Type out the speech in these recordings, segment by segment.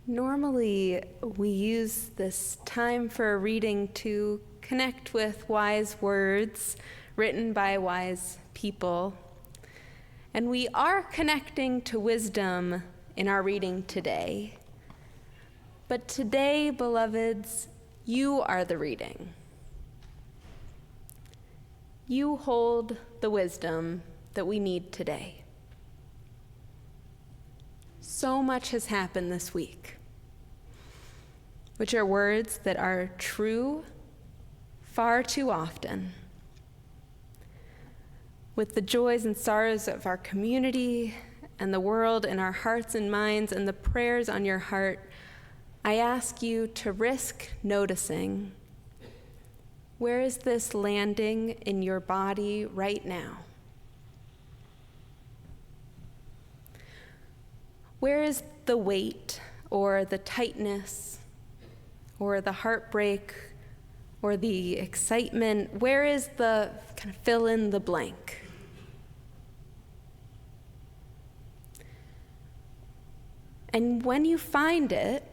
Normally, we use this time for a reading to connect with wise words written by wise people. And we are connecting to wisdom in our reading today. But today, beloveds, you are the reading. You hold the wisdom that we need today. So much has happened this week, which are words that are true far too often. With the joys and sorrows of our community and the world in our hearts and minds and the prayers on your heart, I ask you to risk noticing, where is this landing in your body right now? Where is the weight or the tightness or the heartbreak or the excitement? Where is the kind of fill in the blank? And when you find it,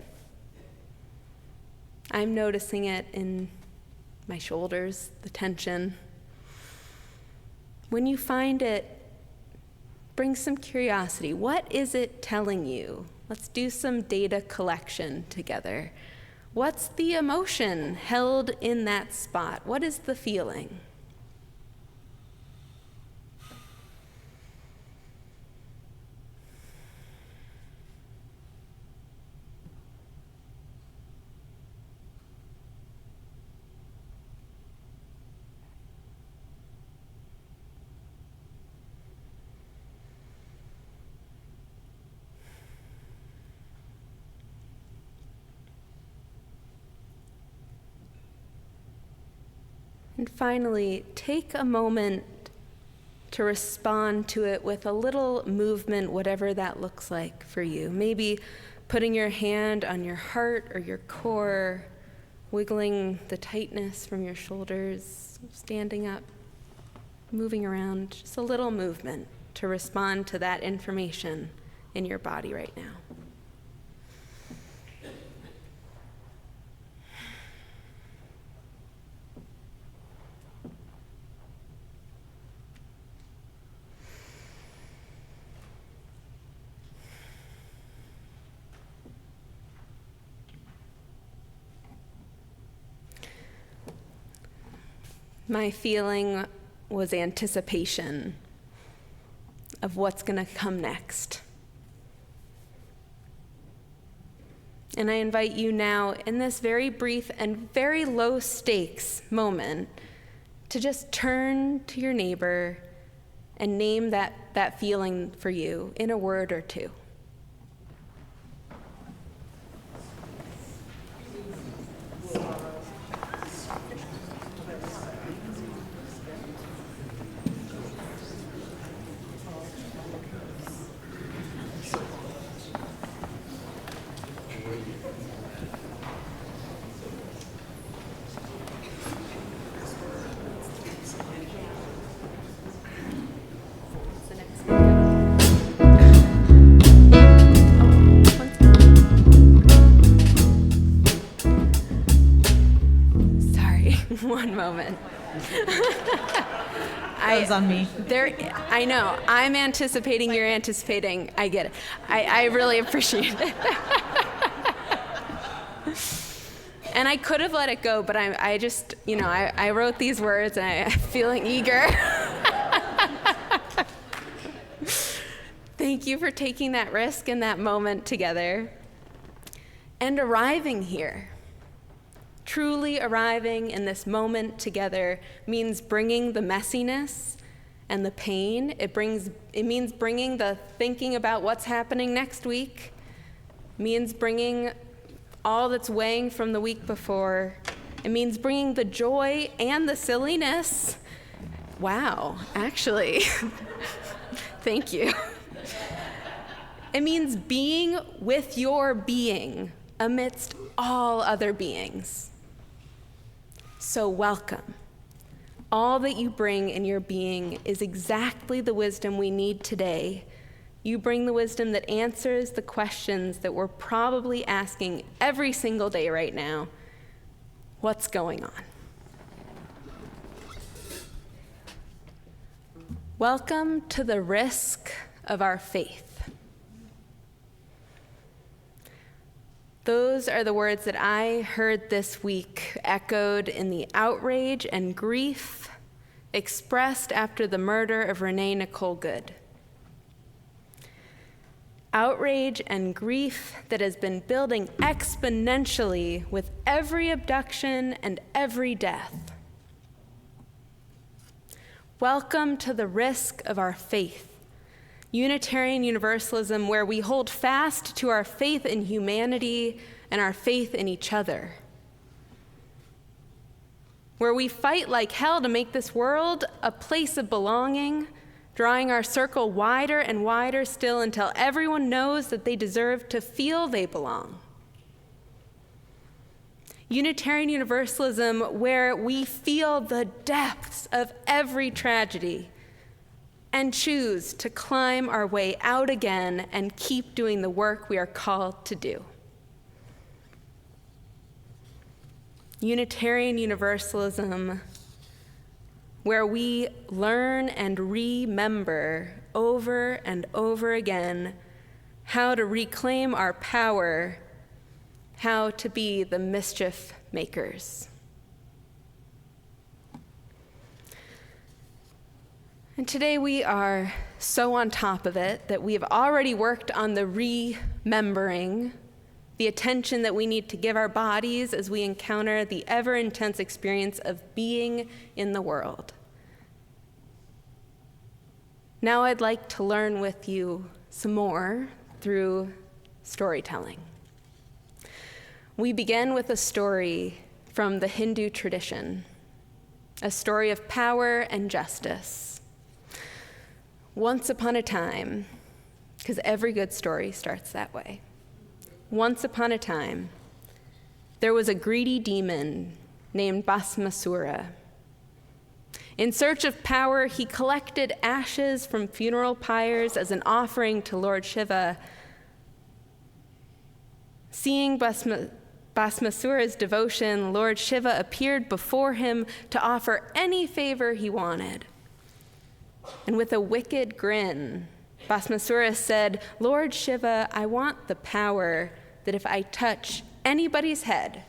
I'm noticing it in my shoulders, the tension. When you find it, bring some curiosity. What is it telling you? Let's do some data collection together. What's the emotion held in that spot? What is the feeling? And finally, take a moment to respond to it with a little movement, whatever that looks like for you. Maybe putting your hand on your heart or your core, wiggling the tightness from your shoulders, standing up, moving around, just a little movement to respond to that information in your body right now. My feeling was anticipation of what's going to come next. And I invite you now, in this very brief and very low stakes moment, to just turn to your neighbor and name that feeling for you in a word or two. One moment. That was on me. I know. I'm anticipating, you're anticipating. I get it. I really appreciate it. And I could have let it go, but I just, I wrote these words and I'm feeling eager. Thank you for taking that risk in that moment together and arriving here. Truly arriving in this moment together means bringing the messiness and the pain. It means bringing the thinking about what's happening next week. It means bringing all that's weighing from the week before. It means bringing the joy and the silliness. Wow, actually, thank you. It means being with your being amidst all other beings. So welcome. All that you bring in your being is exactly the wisdom we need today You bring the wisdom that answers the questions that we're probably asking every single day right now. What's going on? Welcome to the risk of our faith. Those are the words that I heard this week, echoed in the outrage and grief expressed after the murder of Renee Nicole Good. Outrage and grief that has been building exponentially with every abduction and every death. Welcome to the risk of our faith. Unitarian Universalism, where we hold fast to our faith in humanity and our faith in each other. Where we fight like hell to make this world a place of belonging, drawing our circle wider and wider still until everyone knows that they deserve to feel they belong. Unitarian Universalism, where we feel the depths of every tragedy and choose to climb our way out again and keep doing the work we are called to do. Unitarian Universalism, where we learn and remember over and over again how to reclaim our power, how to be the mischief makers. And today we are so on top of it that we have already worked on the remembering, the attention that we need to give our bodies as we encounter the ever-intense experience of being in the world. Now I'd like to learn with you some more through storytelling. We begin with a story from the Hindu tradition, a story of power and justice. Once upon a time, because every good story starts that way. Once upon a time, there was a greedy demon named Bhasmasura. In search of power, he collected ashes from funeral pyres as an offering to Lord Shiva. Seeing Bhasmasura's devotion, Lord Shiva appeared before him to offer any favor he wanted. And with a wicked grin, Bhasmasura said, "Lord Shiva, I want the power that if I touch anybody's head,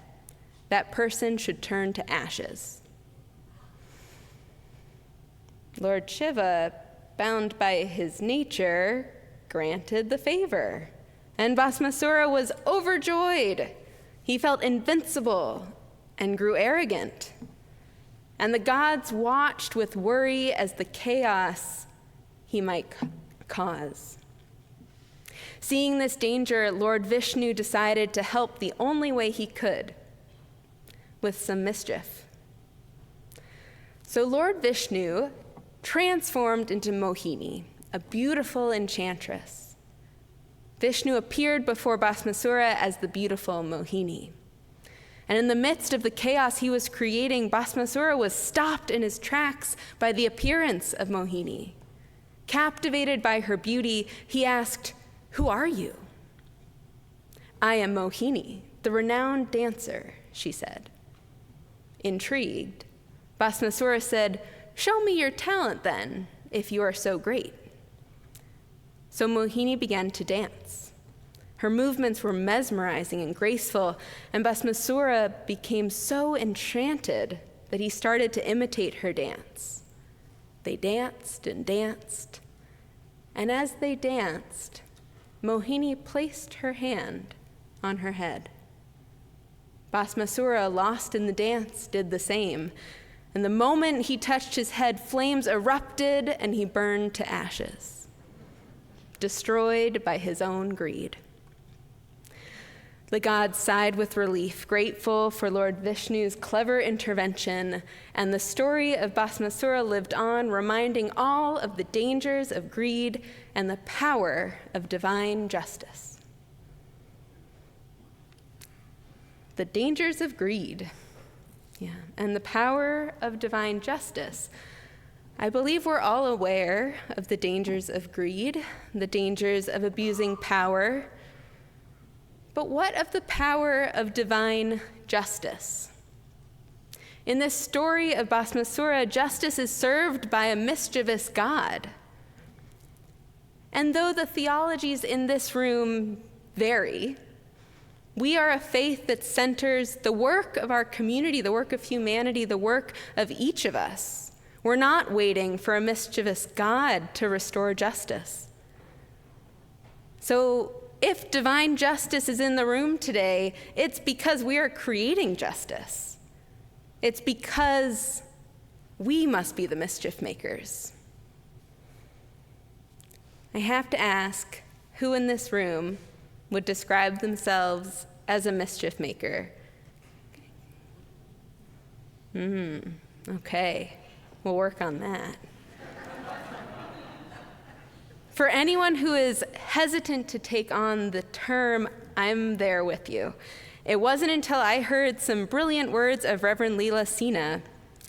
that person should turn to ashes." Lord Shiva, bound by his nature, granted the favor, and Bhasmasura was overjoyed. He felt invincible and grew arrogant. And the gods watched with worry as the chaos he might cause. Seeing this danger, Lord Vishnu decided to help the only way he could, with some mischief. So Lord Vishnu transformed into Mohini, a beautiful enchantress. Vishnu appeared before Bhasmasura as the beautiful Mohini. And in the midst of the chaos he was creating, Bhasmasura was stopped in his tracks by the appearance of Mohini. Captivated by her beauty, he asked, "Who are you?" "I am Mohini, the renowned dancer," she said. Intrigued, Bhasmasura said, "Show me your talent then, if you are so great." So Mohini began to dance. Her movements were mesmerizing and graceful, and Bhasmasura became so enchanted that he started to imitate her dance. They danced and danced, and as they danced, Mohini placed her hand on her head. Bhasmasura, lost in the dance, did the same, and the moment he touched his head, flames erupted and he burned to ashes, destroyed by his own greed. The gods sighed with relief, grateful for Lord Vishnu's clever intervention, and the story of Bhasmasura lived on, reminding all of the dangers of greed and the power of divine justice. The dangers of greed, and the power of divine justice. I believe we're all aware of the dangers of greed, the dangers of abusing power. But what of the power of divine justice? In this story of Basmasura, justice is served by a mischievous God. And though the theologies in this room vary, we are a faith that centers the work of our community, the work of humanity, the work of each of us. We're not waiting for a mischievous God to restore justice. So if divine justice is in the room today, it's because we are creating justice. It's because we must be the mischief makers. I have to ask, who in this room would describe themselves as a mischief maker? Okay, we'll work on that. For anyone who is hesitant to take on the term, I'm there with you. It wasn't until I heard some brilliant words of Reverend Leela Sina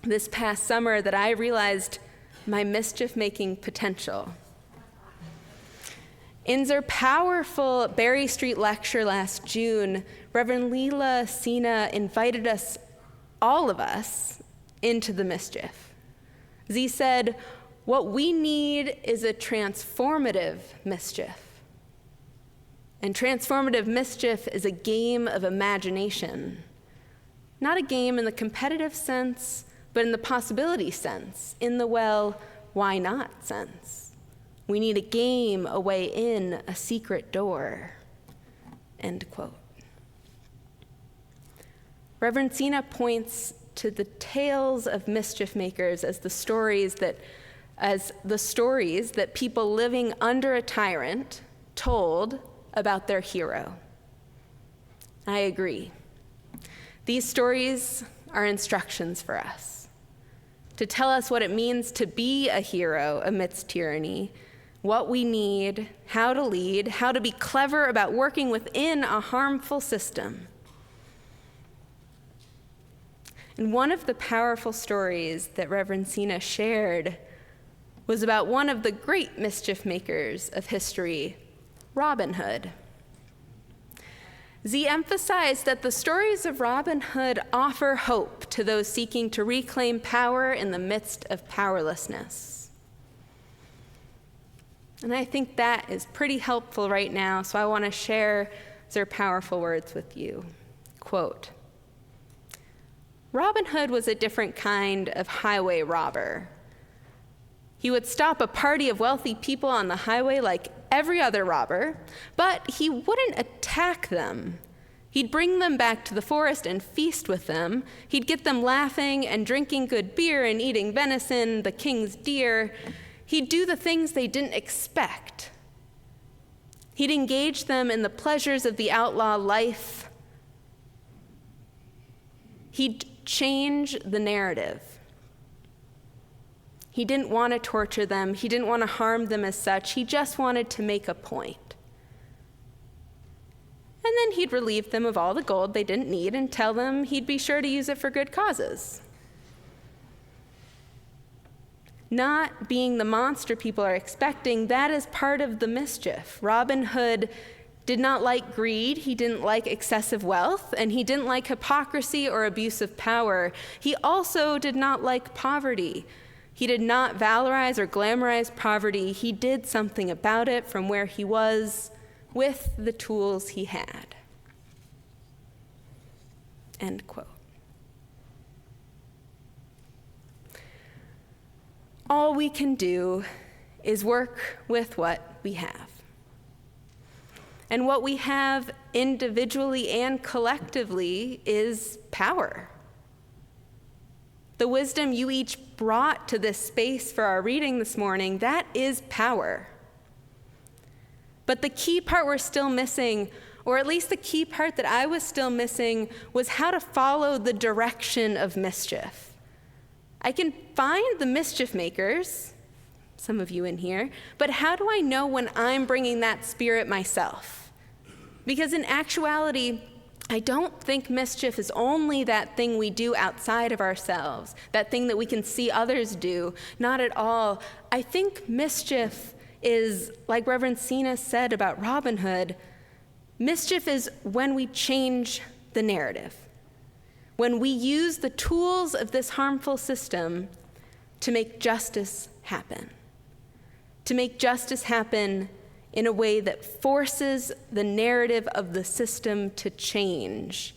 this past summer that I realized my mischief-making potential. In their powerful Berry Street lecture last June, Reverend Leela Sina invited us, all of us, into the mischief. Z said, what we need is a transformative mischief. And transformative mischief is a game of imagination. Not a game in the competitive sense, but in the possibility sense, in the, well, why not sense. We need a game, a way in, a secret door, end quote. Reverend Sina points to the tales of mischief makers as the stories that people living under a tyrant told about their hero. I agree. These stories are instructions for us to tell us what it means to be a hero amidst tyranny, what we need, how to lead, how to be clever about working within a harmful system. And one of the powerful stories that Reverend Sina shared was about one of the great mischief makers of history, Robin Hood. Z emphasized that the stories of Robin Hood offer hope to those seeking to reclaim power in the midst of powerlessness. And I think that is pretty helpful right now, so I want to share their powerful words with you. Quote, Robin Hood was a different kind of highway robber. He would stop a party of wealthy people on the highway like every other robber, but he wouldn't attack them. He'd bring them back to the forest and feast with them. He'd get them laughing and drinking good beer and eating venison, the king's deer. He'd do the things they didn't expect. He'd engage them in the pleasures of the outlaw life. He'd change the narrative. He didn't want to torture them. He didn't want to harm them as such. He just wanted to make a point. And then he'd relieve them of all the gold they didn't need and tell them he'd be sure to use it for good causes. Not being the monster people are expecting, that is part of the mischief. Robin Hood did not like greed, he didn't like excessive wealth, and he didn't like hypocrisy or abuse of power. He also did not like poverty. He did not valorize or glamorize poverty. He did something about it from where he was with the tools he had. End quote. All we can do is work with what we have. And what we have individually and collectively is power. The wisdom you each brought to this space for our reading this morning, that is power. But the key part we're still missing, or at least the key part that I was still missing, was how to follow the direction of mischief. I can find the mischief makers, some of you in here, but how do I know when I'm bringing that spirit myself? Because in actuality, I don't think mischief is only that thing we do outside of ourselves, that thing that we can see others do. Not at all. I think mischief is, like Reverend Sina said about Robin Hood, mischief is when we change the narrative, when we use the tools of this harmful system to make justice happen, in a way that forces the narrative of the system to change.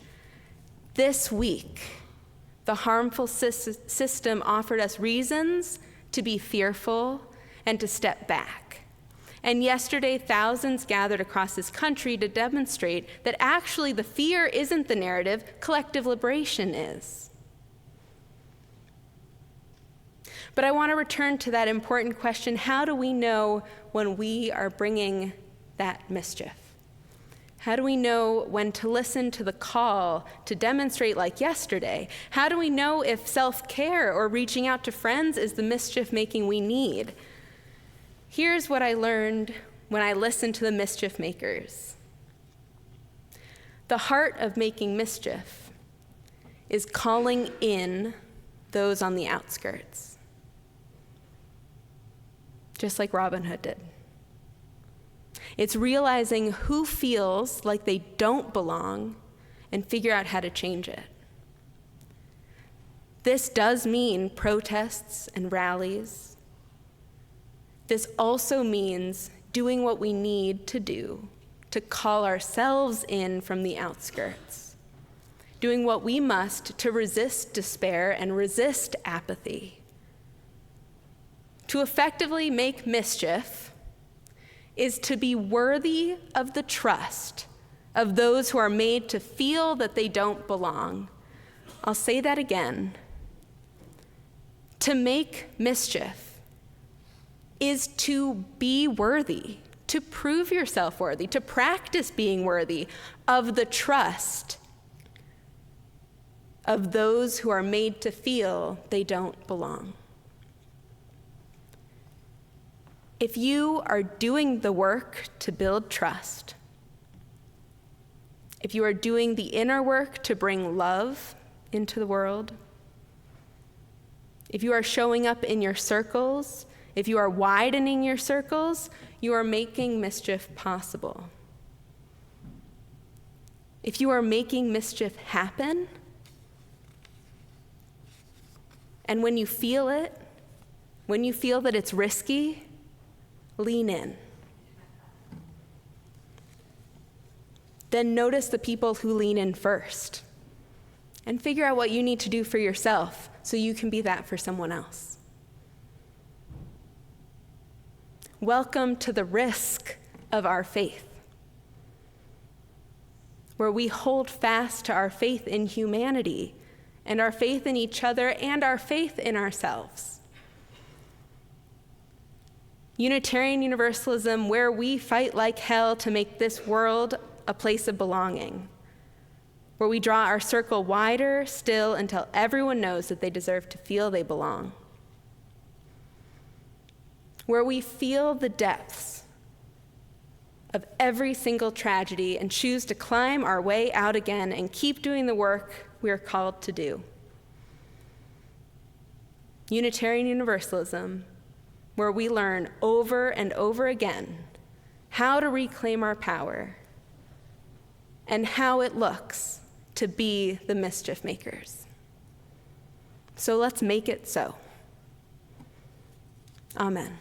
This week, the harmful system offered us reasons to be fearful and to step back. And yesterday, thousands gathered across this country to demonstrate that actually the fear isn't the narrative, collective liberation is. But I want to return to that important question: how do we know when we are bringing that mischief? How do we know when to listen to the call to demonstrate like yesterday? How do we know if self-care or reaching out to friends is the mischief-making we need? Here's what I learned when I listened to the Mischief Makers. The heart of making mischief is calling in those on the outskirts, just like Robin Hood did. It's realizing who feels like they don't belong and figure out how to change it. This does mean protests and rallies. This also means doing what we need to do to call ourselves in from the outskirts, doing what we must to resist despair and resist apathy. To effectively make mischief is to be worthy of the trust of those who are made to feel that they don't belong. I'll say that again. To make mischief is to be worthy, to prove yourself worthy, to practice being worthy of the trust of those who are made to feel they don't belong. If you are doing the work to build trust, if you are doing the inner work to bring love into the world, if you are showing up in your circles, if you are widening your circles, you are making mischief possible. If you are making mischief happen, and when you feel it, when you feel that it's risky, lean in. Then notice the people who lean in first and figure out what you need to do for yourself so you can be that for someone else. Welcome to the risk of our faith, where we hold fast to our faith in humanity and our faith in each other and our faith in ourselves. Unitarian Universalism, where we fight like hell to make this world a place of belonging, where we draw our circle wider still until everyone knows that they deserve to feel they belong, where we feel the depths of every single tragedy and choose to climb our way out again and keep doing the work we are called to do. Unitarian Universalism, where we learn over and over again how to reclaim our power and how it looks to be the mischief makers. So let's make it so. Amen.